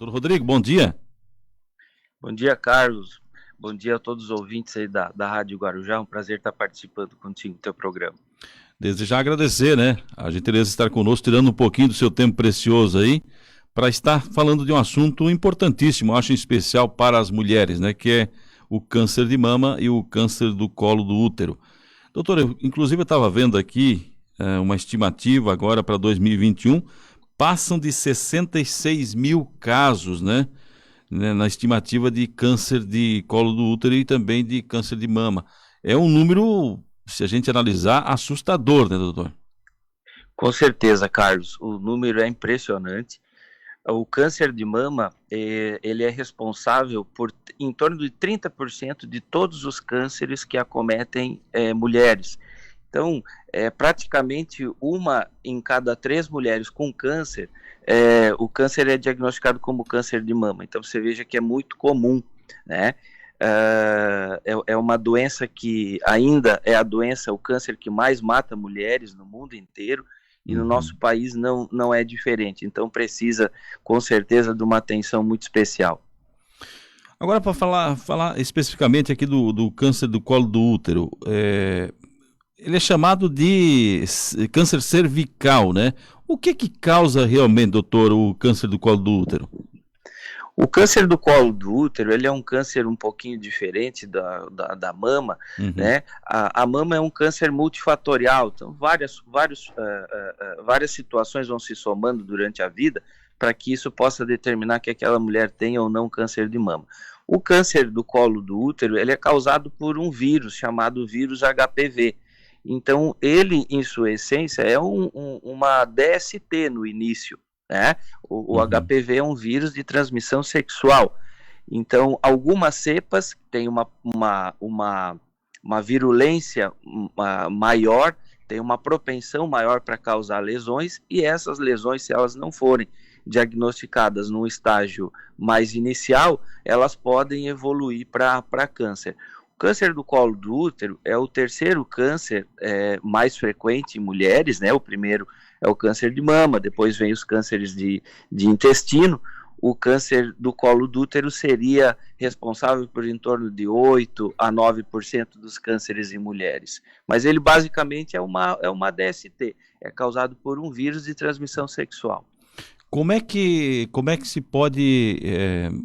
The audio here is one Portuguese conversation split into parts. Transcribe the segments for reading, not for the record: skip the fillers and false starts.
Doutor Rodrigo, bom dia. Bom dia, Carlos. Bom dia a todos os ouvintes aí da Rádio Guarujá. É um prazer estar participando contigo do teu programa. Desde já agradecer, né, a gentileza de estar conosco, tirando um pouquinho do seu tempo precioso aí, para estar falando de um assunto importantíssimo, acho em especial para as mulheres, né, que é o câncer de mama e o câncer do colo do útero. Doutor, inclusive eu estava vendo aqui uma estimativa agora para 2021, passam de 66 mil casos, né, na estimativa de câncer de colo do útero e também de câncer de mama. É um número, se a gente analisar, assustador, né, doutor? Com certeza, Carlos. O número é impressionante. O câncer de mama, ele é responsável por em torno de 30% de todos os cânceres que acometem mulheres. Então, praticamente uma em cada 3 mulheres com câncer, o câncer é diagnosticado como câncer de mama. Então, você veja que é muito comum, né? É uma doença que ainda é o câncer que mais mata mulheres no mundo inteiro, e no nosso país não é diferente. Então, precisa, com certeza, de uma atenção muito especial. Agora, para falar especificamente aqui do câncer do colo do útero, ele é chamado de câncer cervical, né? O que causa realmente, doutor, o câncer do colo do útero? O câncer do colo do útero, ele é um câncer um pouquinho diferente da mama, né? A mama é um câncer multifatorial, então várias situações vão se somando durante a vida para que isso possa determinar que aquela mulher tenha ou não câncer de mama. O câncer do colo do útero, ele é causado por um vírus chamado vírus HPV. Então, ele, em sua essência, é uma DST no início, né? O HPV é um vírus de transmissão sexual. Então, algumas cepas têm uma virulência maior, tem uma propensão maior para causar lesões, e essas lesões, se elas não forem diagnosticadas num estágio mais inicial, elas podem evoluir para câncer. O câncer do colo do útero é o terceiro câncer mais frequente em mulheres, né? O primeiro é o câncer de mama, depois vem os cânceres de intestino. O câncer do colo do útero seria responsável por em torno de 8 a 9% dos cânceres em mulheres. Mas ele basicamente é uma DST, é causado por um vírus de transmissão sexual. Como é que se pode,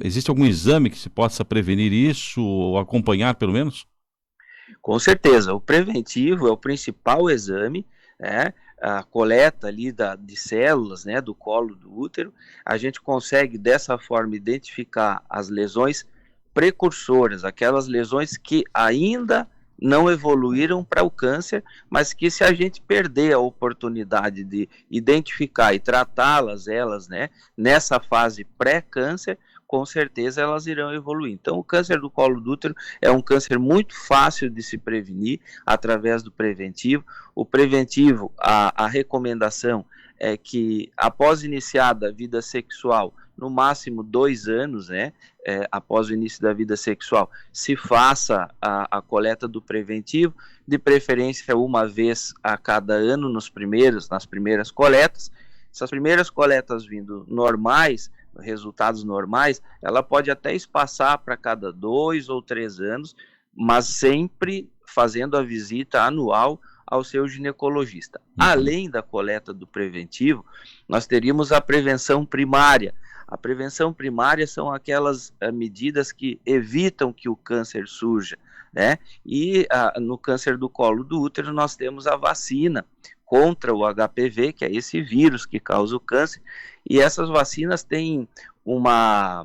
existe algum exame que se possa prevenir isso, ou acompanhar pelo menos? Com certeza, o preventivo é o principal exame, né? A coleta ali de células, né, do colo do útero, a gente consegue dessa forma identificar as lesões precursoras, aquelas lesões que ainda não evoluíram para o câncer, mas que se a gente perder a oportunidade de identificar e tratá-las, né, nessa fase pré-câncer, com certeza elas irão evoluir. Então, o câncer do colo do útero é um câncer muito fácil de se prevenir através do preventivo. O preventivo, a recomendação é que após iniciada a vida sexual, no máximo 2 anos, né, após o início da vida sexual, se faça a coleta do preventivo, de preferência uma vez a cada ano nas primeiras coletas. Essas primeiras coletas vindo normais, resultados normais, ela pode até espaçar para cada 2 ou 3 anos, mas sempre fazendo a visita anual ao seu ginecologista. Além da coleta do preventivo, nós teríamos a prevenção primária. A prevenção primária são aquelas medidas que evitam que o câncer surja, né? E no câncer do colo do útero nós temos a vacina contra o HPV, que é esse vírus que causa o câncer, e essas vacinas têm uma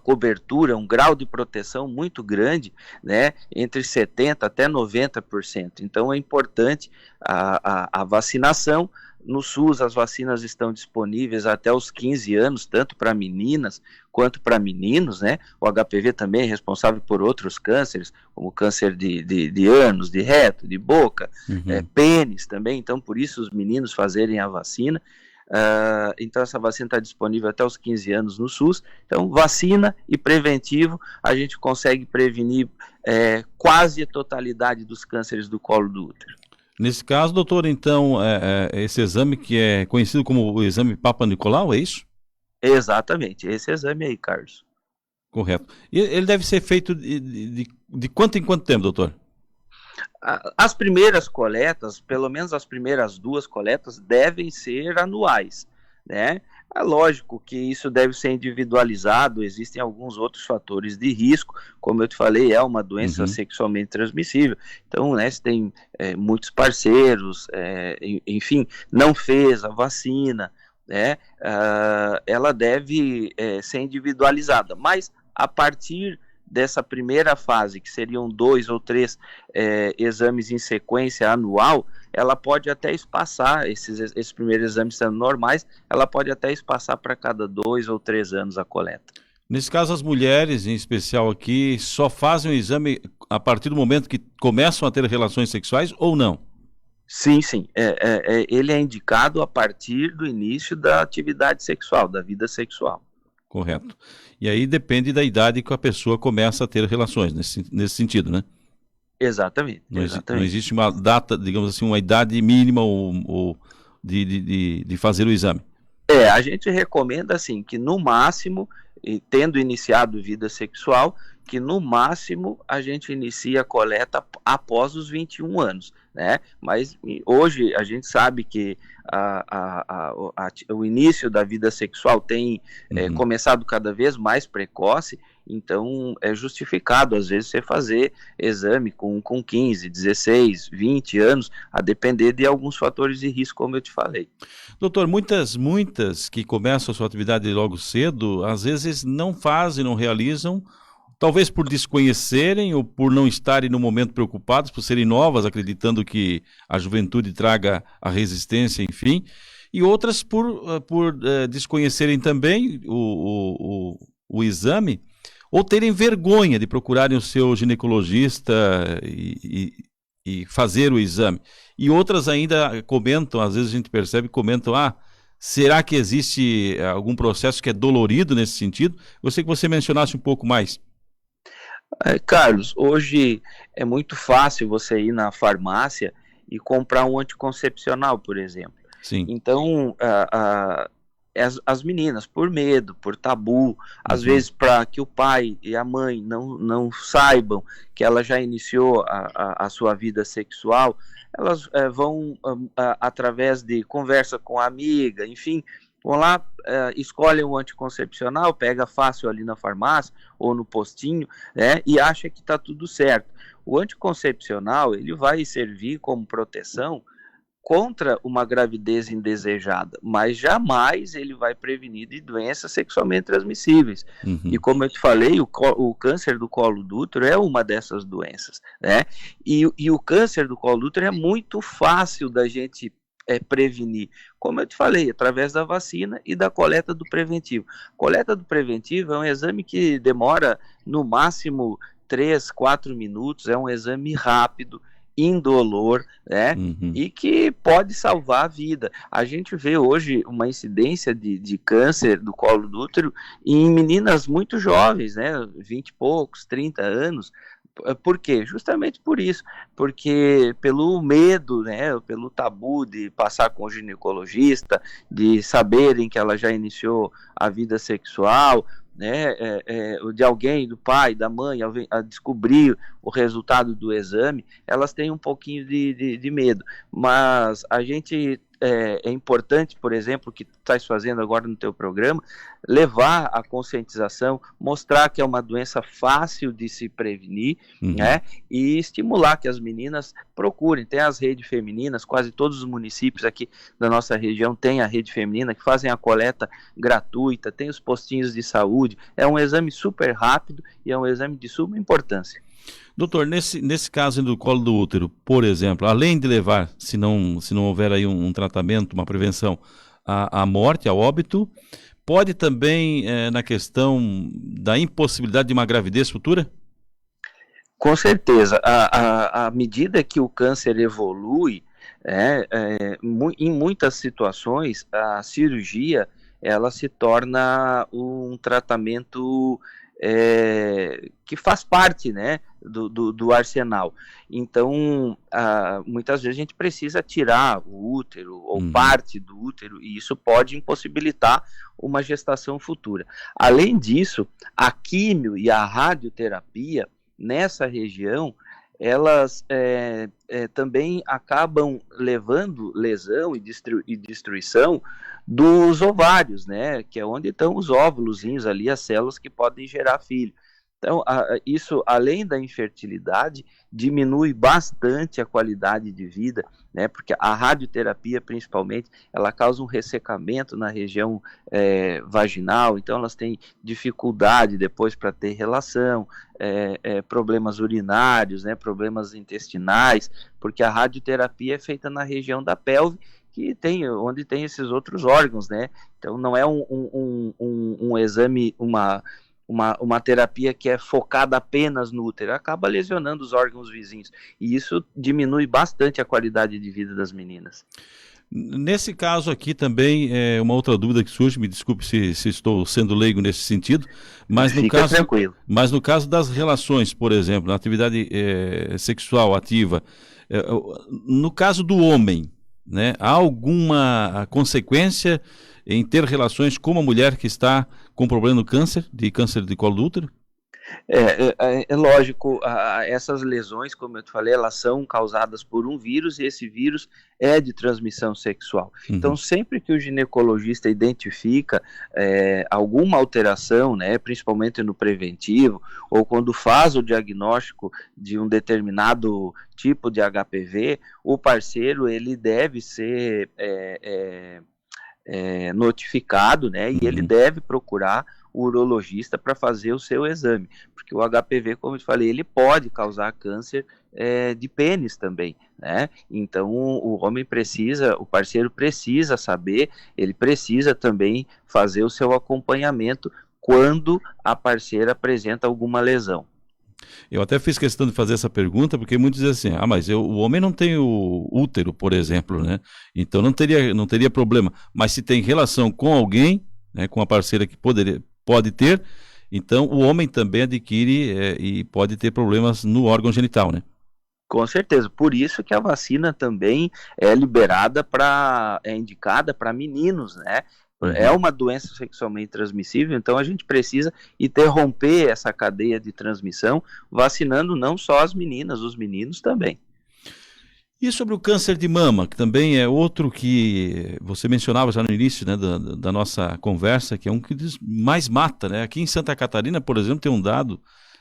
cobertura, um grau de proteção muito grande, né, entre 70% até 90%. Então é importante a vacinação. No SUS as vacinas estão disponíveis até os 15 anos, tanto para meninas quanto para meninos, né? O HPV também é responsável por outros cânceres, como câncer de ânus, de reto, de boca, pênis também, então por isso os meninos fazerem a vacina. Então essa vacina está disponível até os 15 anos no SUS. Então vacina e preventivo, a gente consegue prevenir quase a totalidade dos cânceres do colo do útero. Nesse caso, doutor, então, esse exame que é conhecido como o exame Papa Nicolau, é isso? Exatamente, esse exame aí, Carlos. Correto. E ele deve ser feito de quanto em quanto tempo, doutor? As primeiras coletas, pelo menos as primeiras 2 coletas, devem ser anuais, né? É lógico que isso deve ser individualizado, existem alguns outros fatores de risco, como eu te falei, é uma doença sexualmente transmissível, então, né, se tem muitos parceiros, enfim, não fez a vacina, né, ela deve ser individualizada, mas a partir dessa primeira fase, que seriam 2 ou 3 exames em sequência anual, ela pode até espaçar, esses primeiros exames sendo normais, ela pode até espaçar para cada 2 ou 3 anos a coleta. Nesse caso, as mulheres, em especial aqui, só fazem o exame a partir do momento que começam a ter relações sexuais ou não? Sim, sim. Ele é indicado a partir do início da atividade sexual, da vida sexual. Correto. E aí depende da idade que a pessoa começa a ter relações, nesse sentido, né? Exatamente, Não exatamente. existe uma data, digamos assim, uma idade mínima de fazer o exame. A gente recomenda, assim, que no máximo, tendo iniciado vida sexual, que no máximo a gente inicia a coleta após os 21 anos, né? Mas hoje a gente sabe que o início da vida sexual tem começado cada vez mais precoce, então é justificado às vezes você fazer exame com 15, 16, 20 anos, a depender de alguns fatores de risco, como eu te falei. Doutor, muitas que começam a sua atividade logo cedo, às vezes não fazem, não realizam, talvez por desconhecerem ou por não estarem no momento preocupados, por serem novas, acreditando que a juventude traga a resistência, enfim, e outras por desconhecerem também o exame, ou terem vergonha de procurarem o seu ginecologista e fazer o exame. E outras ainda comentam, às vezes a gente percebe, comentam, será que existe algum processo que é dolorido nesse sentido? Gostaria que você mencionasse um pouco mais. Carlos, hoje é muito fácil você ir na farmácia e comprar um anticoncepcional, por exemplo. Sim. Então, as meninas, por medo, por tabu, às vezes para que o pai e a mãe não saibam que ela já iniciou a sua vida sexual, elas vão, através de conversa com a amiga, enfim, vão lá, escolhem o anticoncepcional, pega fácil ali na farmácia ou no postinho, né, e acha que está tudo certo. O anticoncepcional, ele vai servir como proteção contra uma gravidez indesejada, mas jamais ele vai prevenir de doenças sexualmente transmissíveis. E como eu te falei, o câncer do colo do útero é uma dessas doenças, né? E o câncer do colo do útero é muito fácil da gente prevenir, como eu te falei, através da vacina e da coleta do preventivo. Coleta do preventivo é um exame que demora no máximo 3, 4 minutos, é um exame rápido, indolor, né? E que pode salvar a vida. A gente vê hoje uma incidência de câncer do colo do útero em meninas muito jovens, né? 20 e poucos, 30 anos. Por quê? Justamente por isso, porque pelo medo, né, pelo tabu de passar com o ginecologista, de saberem que ela já iniciou a vida sexual, né, de alguém, do pai, da mãe, a descobrir o resultado do exame, elas têm um pouquinho de medo, mas a gente é importante, por exemplo, o que tu estás fazendo agora no teu programa, levar a conscientização, mostrar que é uma doença fácil de se prevenir, né, e estimular que as meninas procurem. Tem as redes femininas, quase todos os municípios aqui da nossa região têm a rede feminina, que fazem a coleta gratuita, tem os postinhos de saúde, é um exame super rápido e é um exame de suma importância. Doutor, nesse caso do colo do útero, por exemplo, além de levar, se não houver aí um tratamento, uma prevenção, à morte, ao óbito, pode também, na questão da impossibilidade de uma gravidez futura? Com certeza. À medida que o câncer evolui, em muitas situações, a cirurgia ela se torna um tratamento que faz parte, né, do arsenal. Então, muitas vezes a gente precisa tirar o útero ou parte do útero, e isso pode impossibilitar uma gestação futura. Além disso, a químio e a radioterapia nessa região, elas também acabam levando lesão e destruição dos ovários, né, que é onde estão os óvulozinhos ali, as células que podem gerar filho. Então, isso, além da infertilidade, diminui bastante a qualidade de vida, né? Porque a radioterapia, principalmente, ela causa um ressecamento na região vaginal, então elas têm dificuldade depois para ter relação, problemas urinários, né? Problemas intestinais, porque a radioterapia é feita na região da pelve, onde tem esses outros órgãos, né? Então não é um exame, uma terapia que é focada apenas no útero, acaba lesionando os órgãos vizinhos, e isso diminui bastante a qualidade de vida das meninas. Nesse caso aqui também, uma outra dúvida que surge, me desculpe se estou sendo leigo nesse sentido, mas tranquilo. Mas no caso das relações, por exemplo, na atividade sexual ativa, no caso do homem, né, há alguma consequência em ter relações com uma mulher que está com problema no câncer de colo do útero? É lógico, essas lesões, como eu te falei, elas são causadas por um vírus, e esse vírus é de transmissão sexual. Então, sempre que o ginecologista identifica alguma alteração, né, principalmente no preventivo, ou quando faz o diagnóstico de um determinado tipo de HPV, o parceiro ele deve ser notificado, né, e ele deve procurar o urologista para fazer o seu exame, porque o HPV, como eu te falei, ele pode causar câncer de pênis também, né? Então o parceiro precisa saber, ele precisa também fazer o seu acompanhamento quando a parceira apresenta alguma lesão. Eu até fiz questão de fazer essa pergunta, porque muitos dizem assim, mas o homem não tem o útero, por exemplo, né? Então não teria problema. Mas se tem relação com alguém, né, com a parceira que pode ter, então o homem também adquire e pode ter problemas no órgão genital, né? Com certeza, por isso que a vacina também é liberada é indicada para meninos, né? É uma doença sexualmente transmissível, então a gente precisa interromper essa cadeia de transmissão, vacinando não só as meninas, os meninos também. E sobre o câncer de mama, que também é outro que você mencionava já no início, né, da nossa conversa, que é um que mais mata, né? Aqui em Santa Catarina, por exemplo, tem um dado,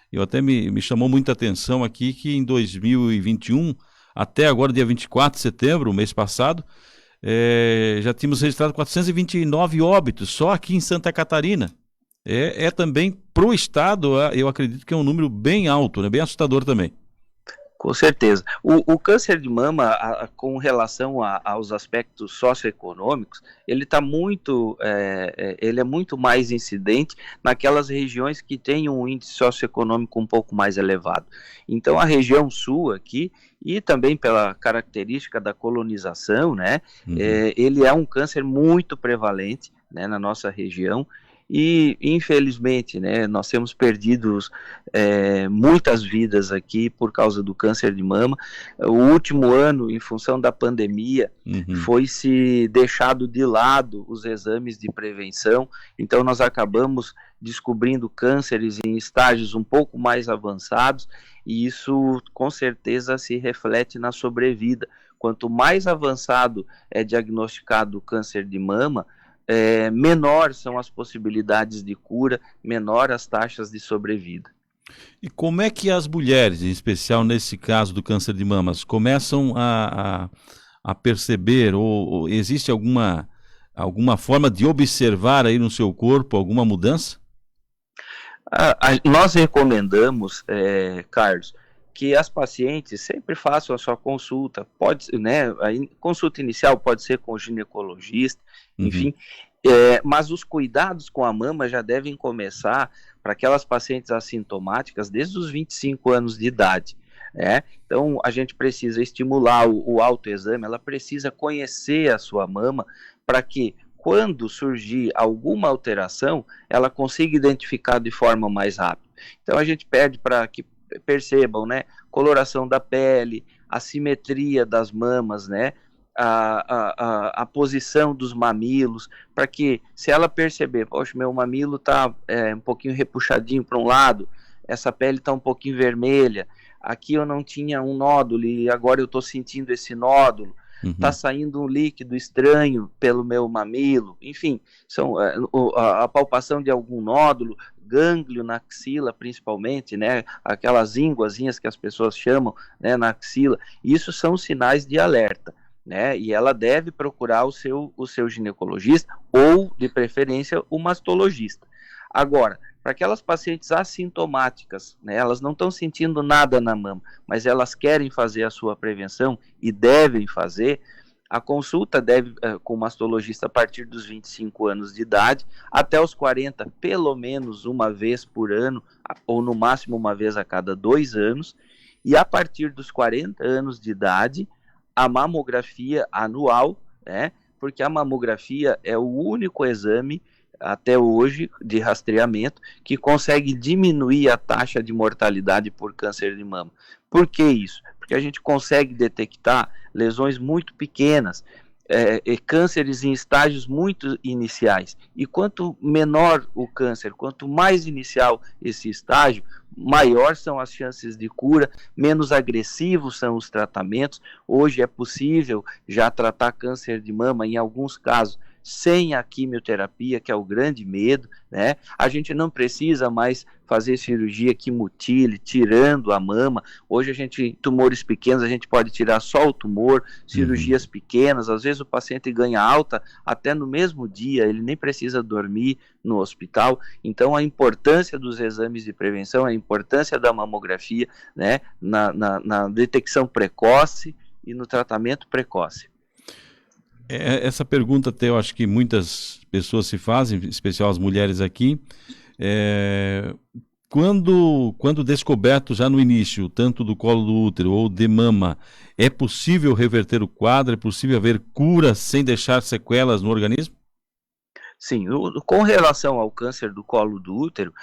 eu até me chamou muita atenção aqui, que em 2021, até agora, dia 24 de setembro, o mês passado, já tínhamos registrado 429 óbitos, só aqui em Santa Catarina. Também para o estado, eu acredito que é um número bem alto, né? Bem assustador também. Com certeza. O câncer de mama, com relação aos aspectos socioeconômicos, ele é muito mais incidente naquelas regiões que têm um índice socioeconômico um pouco mais elevado. Então, a região sul aqui, e também pela característica da colonização, né, ele é um câncer muito prevalente, né, na nossa região. E, infelizmente, né, nós temos perdido muitas vidas aqui por causa do câncer de mama. O último ano, em função da pandemia, foi-se deixado de lado os exames de prevenção, então nós acabamos descobrindo cânceres em estágios um pouco mais avançados, e isso com certeza se reflete na sobrevida. Quanto mais avançado é diagnosticado o câncer de mama, menor são as possibilidades de cura, menor as taxas de sobrevida. E como é que as mulheres, em especial nesse caso do câncer de mamas, começam a perceber, ou existe alguma forma de observar aí no seu corpo alguma mudança? Nós recomendamos, Carlos, que as pacientes sempre façam a sua consulta, né, a consulta inicial pode ser com o ginecologista, enfim, mas os cuidados com a mama já devem começar para aquelas pacientes assintomáticas desde os 25 anos de idade. Então a gente precisa estimular o autoexame, ela precisa conhecer a sua mama para que quando surgir alguma alteração, ela consiga identificar de forma mais rápida. Então a gente pede para que percebam, né, coloração da pele, a simetria das mamas, né, a posição dos mamilos, para que, se ela perceber, poxa, meu mamilo está um pouquinho repuxadinho para um lado, essa pele está um pouquinho vermelha, aqui eu não tinha um nódulo e agora eu estou sentindo esse nódulo, está saindo um líquido estranho pelo meu mamilo, enfim, são a palpação de algum nódulo, gânglio na axila principalmente, né, aquelas ínguazinhas que as pessoas chamam, né, na axila, isso são sinais de alerta, né, e ela deve procurar o seu ginecologista ou, de preferência, o mastologista. Agora, para aquelas pacientes assintomáticas, né, elas não estão sentindo nada na mama, mas elas querem fazer a sua prevenção e devem fazer, a consulta deve com o mastologista a partir dos 25 anos de idade, até os 40, pelo menos uma vez por ano, ou no máximo uma vez a cada 2 anos, e a partir dos 40 anos de idade, a mamografia anual, né, porque a mamografia é o único exame até hoje, de rastreamento, que consegue diminuir a taxa de mortalidade por câncer de mama. Por que isso? Porque a gente consegue detectar lesões muito pequenas, cânceres em estágios muito iniciais. E quanto menor o câncer, quanto mais inicial esse estágio, maior são as chances de cura, menos agressivos são os tratamentos. Hoje é possível já tratar câncer de mama, em alguns casos, sem a quimioterapia, que é o grande medo, né? A gente não precisa mais fazer cirurgia que mutile, tirando a mama. Hoje tumores pequenos, a gente pode tirar só o tumor, cirurgias pequenas, às vezes o paciente ganha alta até no mesmo dia, ele nem precisa dormir no hospital. Então a importância dos exames de prevenção, a importância da mamografia, né, na detecção precoce e no tratamento precoce. Essa pergunta até eu acho que muitas pessoas se fazem, em especial as mulheres aqui. Quando descoberto já no início, tanto do colo do útero ou de mama, é possível reverter o quadro? É possível haver cura sem deixar sequelas no organismo? Sim, com relação ao câncer do colo do útero,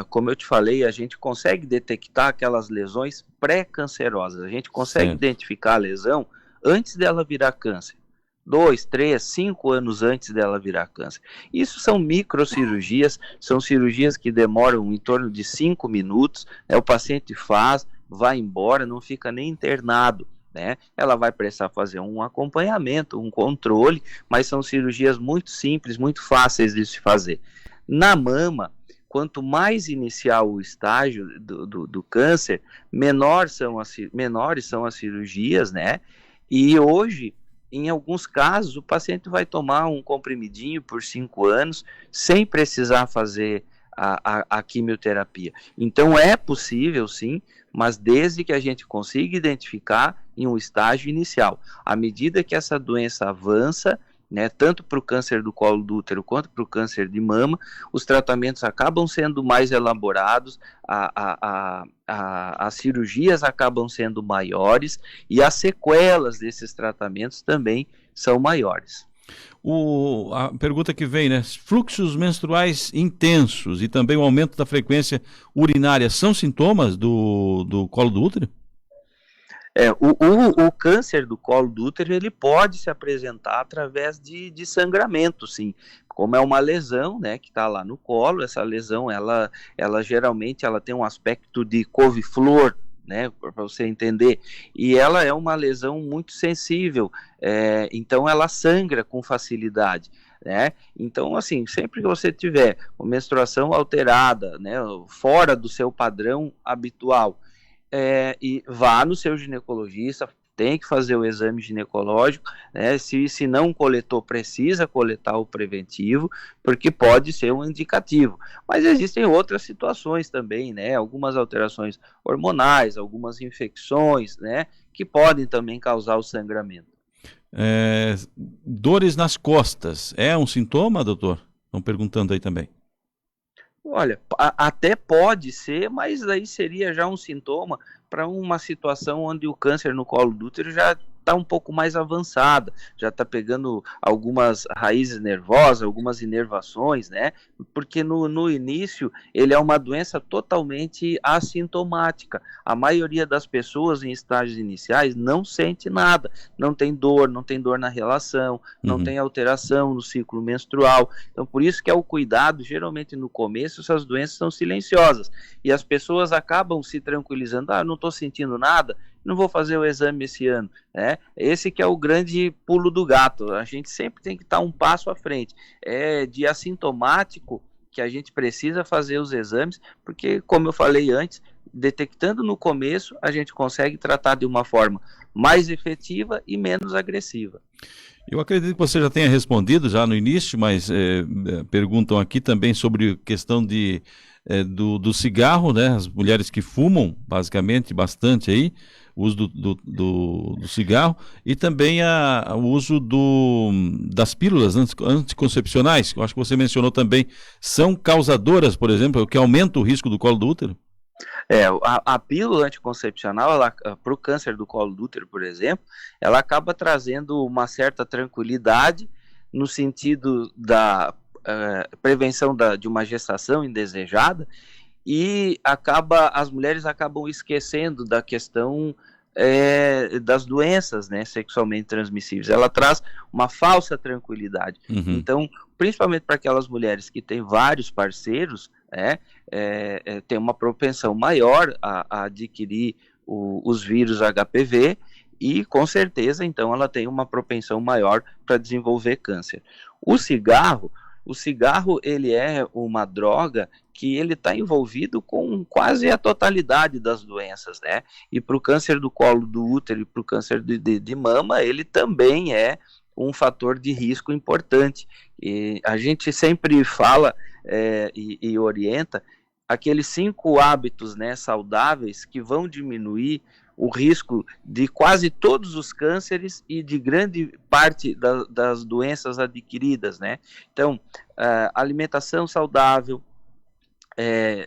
como eu te falei, a gente consegue detectar aquelas lesões pré-cancerosas, a gente consegue identificar a lesão antes dela virar câncer. 2, 3, 5 anos antes dela virar câncer. Isso são microcirurgias, são cirurgias que demoram em torno de 5 minutos, né? O paciente faz, vai embora, não fica nem internado, né? Ela vai precisar fazer um acompanhamento, um controle, mas são cirurgias muito simples, muito fáceis de se fazer. Na mama, quanto mais inicial o estágio do câncer, menores são as cirurgias, né? E hoje, em alguns casos, o paciente vai tomar um comprimidinho por 5 anos, sem precisar fazer a quimioterapia. Então é possível sim, mas desde que a gente consiga identificar em um estágio inicial. À medida que essa doença avança, né, tanto para o câncer do colo do útero quanto para o câncer de mama, os tratamentos acabam sendo mais elaborados, as cirurgias acabam sendo maiores e as sequelas desses tratamentos também são maiores. A pergunta que vem, né? Fluxos menstruais intensos e também o aumento da frequência urinária são sintomas do colo do útero? O câncer do colo do útero, ele pode se apresentar através de sangramento, sim. Como é uma lesão, né, que está lá no colo, essa lesão, ela geralmente ela tem um aspecto de couve-flor, né, para você entender, e ela é uma lesão muito sensível, então ela sangra com facilidade, né? Então, assim, sempre que você tiver uma menstruação alterada, né, fora do seu padrão habitual, e vá no seu ginecologista, tem que fazer o exame ginecológico, né? Se não coletou, precisa coletar o preventivo, porque pode ser um indicativo. Mas existem outras situações também, né? Algumas alterações hormonais, algumas infecções, né? Que podem também causar o sangramento. Dores nas costas, é um sintoma, doutor? Estão perguntando aí também. Olha, até pode ser, mas aí seria já um sintoma para uma situação onde o câncer no colo do útero já está um pouco mais avançada, já está pegando algumas raízes nervosas, algumas inervações, né? Porque no início ele é uma doença totalmente assintomática. A maioria das pessoas em estágios iniciais não sente nada, não tem dor na relação, não tem alteração no ciclo menstrual. Então, por isso que é o cuidado, geralmente no começo, essas doenças são silenciosas. E as pessoas acabam se tranquilizando, não estou sentindo nada, não vou fazer o exame esse ano, né? Esse que é o grande pulo do gato. A gente sempre tem que estar um passo à frente. É de assintomático que a gente precisa fazer os exames, porque, como eu falei antes, detectando no começo, a gente consegue tratar de uma forma mais efetiva e menos agressiva. Eu acredito que você já tenha respondido já no início, mas perguntam aqui também sobre questão do cigarro, né? As mulheres que fumam, basicamente, bastante aí, o uso do cigarro, e também o uso das pílulas anticoncepcionais, que eu acho que você mencionou também, são causadoras, por exemplo, o que aumenta o risco do colo do útero? A pílula anticoncepcional, para o câncer do colo do útero, por exemplo, ela acaba trazendo uma certa tranquilidade no sentido da prevenção de uma gestação indesejada, e as mulheres acabam esquecendo da questão das doenças, né, sexualmente transmissíveis. Ela traz uma falsa tranquilidade. Então, principalmente para aquelas mulheres que têm vários parceiros, tem uma propensão maior a adquirir os vírus HPV, e com certeza, então, ela tem uma propensão maior para desenvolver câncer. O cigarro, ele é uma droga que ele está envolvido com quase a totalidade das doenças, né? E para o câncer do colo do útero e para o câncer de mama, ele também é um fator de risco importante. E a gente sempre fala e orienta aqueles 5 hábitos, né, saudáveis que vão diminuir o risco de quase todos os cânceres e de grande parte das doenças adquiridas, né? Então, alimentação saudável,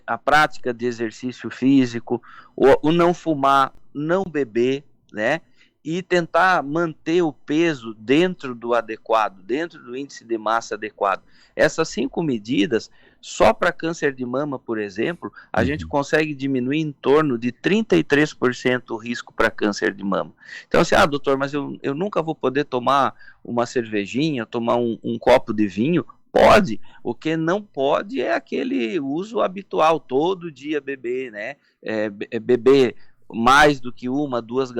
a prática de exercício físico, o não fumar, não beber, né? E tentar manter o peso dentro do adequado, dentro do índice de massa adequado. Essas 5 medidas, só para câncer de mama, por exemplo, a gente consegue diminuir em torno de 33% o risco para câncer de mama. Então, assim, doutor, mas eu nunca vou poder tomar uma cervejinha, tomar um copo de vinho. Pode, o que não pode é aquele uso habitual, todo dia beber, né? Beber mais do que 1, 2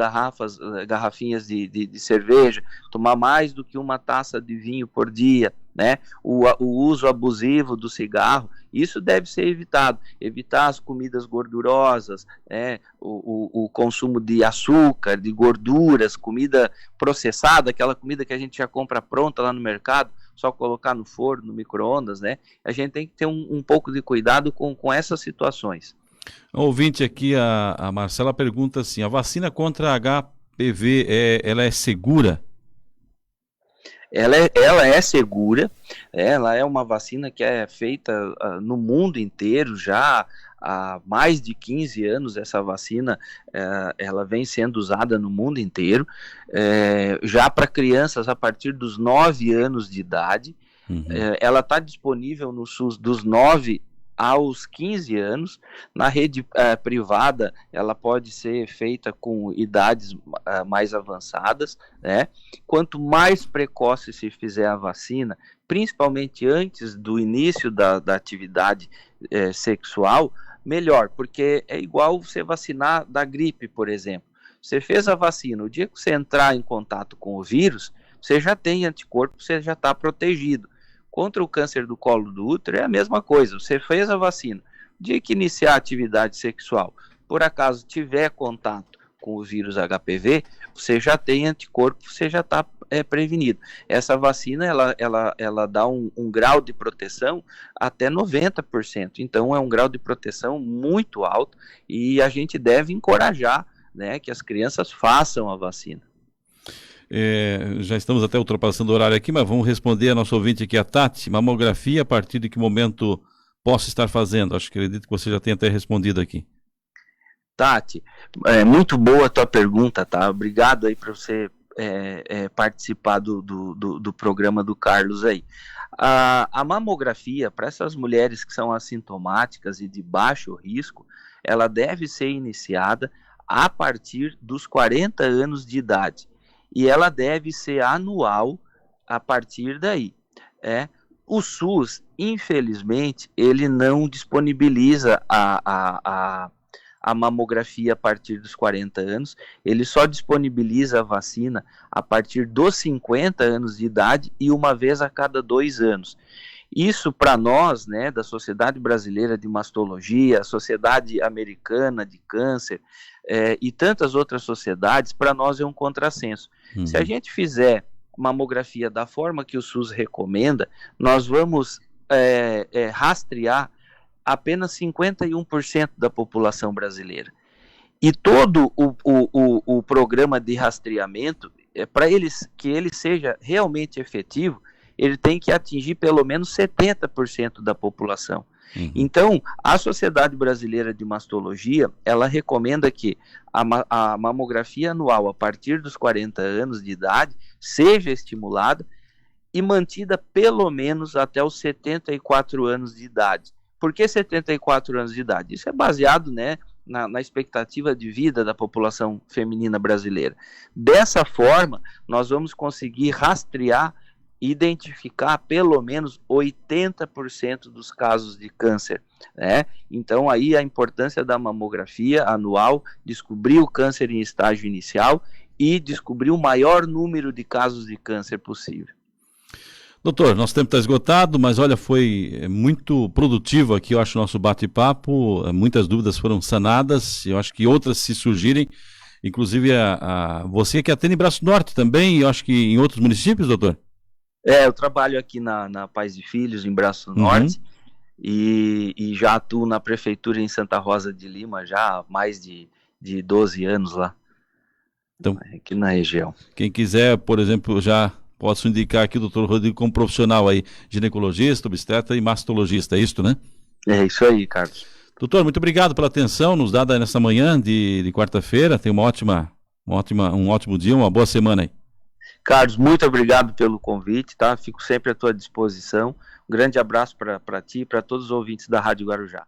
garrafinhas de cerveja, tomar mais do que 1 taça de vinho por dia, né? O uso abusivo do cigarro, isso deve ser evitado. Evitar as comidas gordurosas, né? O consumo de açúcar, de gorduras, comida processada, aquela comida que a gente já compra pronta lá no mercado, só colocar no forno, no micro-ondas, né? A gente tem que ter um pouco de cuidado com essas situações. Um ouvinte aqui, a Marcela, pergunta assim: a vacina contra HPV, ela é segura? Ela é segura, ela é uma vacina que é feita no mundo inteiro já há mais de 15 anos. Essa vacina ela vem sendo usada no mundo inteiro, já para crianças a partir dos 9 anos de idade. Ela está disponível no SUS dos 9 aos 15 anos. Na rede privada, ela pode ser feita com idades mais avançadas, né? Quanto mais precoce se fizer a vacina, principalmente antes do início da atividade sexual, melhor, porque é igual você vacinar da gripe, por exemplo. Você fez a vacina, o dia que você entrar em contato com o vírus, você já tem anticorpo, você já está protegido. Contra o câncer do colo do útero é a mesma coisa. Você fez a vacina, o dia que iniciar a atividade sexual, por acaso tiver contato com o vírus HPV, você já tem anticorpo, você já está prevenido. Essa vacina, ela dá um grau de proteção até 90%. Então, é um grau de proteção muito alto e a gente deve encorajar, né, que as crianças façam a vacina. Já estamos até ultrapassando o horário aqui, mas vamos responder a nossa ouvinte aqui, a Tati. Mamografia, a partir de que momento posso estar fazendo? Acredito que você já tenha até respondido aqui. Tati, muito boa a tua pergunta, tá? Obrigado aí para você participar do programa do Carlos aí. A mamografia, para essas mulheres que são assintomáticas e de baixo risco, ela deve ser iniciada a partir dos 40 anos de idade. E ela deve ser anual a partir daí. O SUS, infelizmente, ele não disponibiliza a mamografia a partir dos 40 anos, ele só disponibiliza a vacina a partir dos 50 anos de idade e uma vez a cada 2 anos. Isso para nós, né, da Sociedade Brasileira de Mastologia, Sociedade Americana de Câncer e tantas outras sociedades, para nós é um contrassenso. Uhum. Se a gente fizer mamografia da forma que o SUS recomenda, nós vamos rastrear apenas 51% da população brasileira. E todo o programa de rastreamento, para que ele seja realmente efetivo, ele tem que atingir pelo menos 70% da população. Uhum. Então, a Sociedade Brasileira de Mastologia, ela recomenda que a mamografia anual, a partir dos 40 anos de idade, seja estimulada e mantida pelo menos até os 74 anos de idade. Por que 74 anos de idade? Isso é baseado, né, na expectativa de vida da população feminina brasileira. Dessa forma, nós vamos conseguir rastrear e identificar pelo menos 80% dos casos de câncer, né? Então, aí a importância da mamografia anual, descobrir o câncer em estágio inicial e descobrir o maior número de casos de câncer possível. Doutor, nosso tempo está esgotado, mas olha, foi muito produtivo aqui, eu acho, o nosso bate-papo. Muitas dúvidas foram sanadas, eu acho que outras se surgirem, inclusive você que atende em Braço Norte também, eu acho que em outros municípios, doutor? Eu trabalho aqui na Pais e Filhos, em Braço Norte, e já atuo na prefeitura em Santa Rosa de Lima já há mais de 12 anos lá, então, aqui na região. Quem quiser, por exemplo, já posso indicar aqui o doutor Rodrigo como profissional aí, ginecologista, obstetra e mastologista, é isso, né? É isso aí, Carlos. Doutor, muito obrigado pela atenção nos dada nessa manhã de quarta-feira, tenha um ótimo dia, uma boa semana aí. Carlos, muito obrigado pelo convite, tá? Fico sempre à tua disposição. Um grande abraço para ti e para todos os ouvintes da Rádio Guarujá.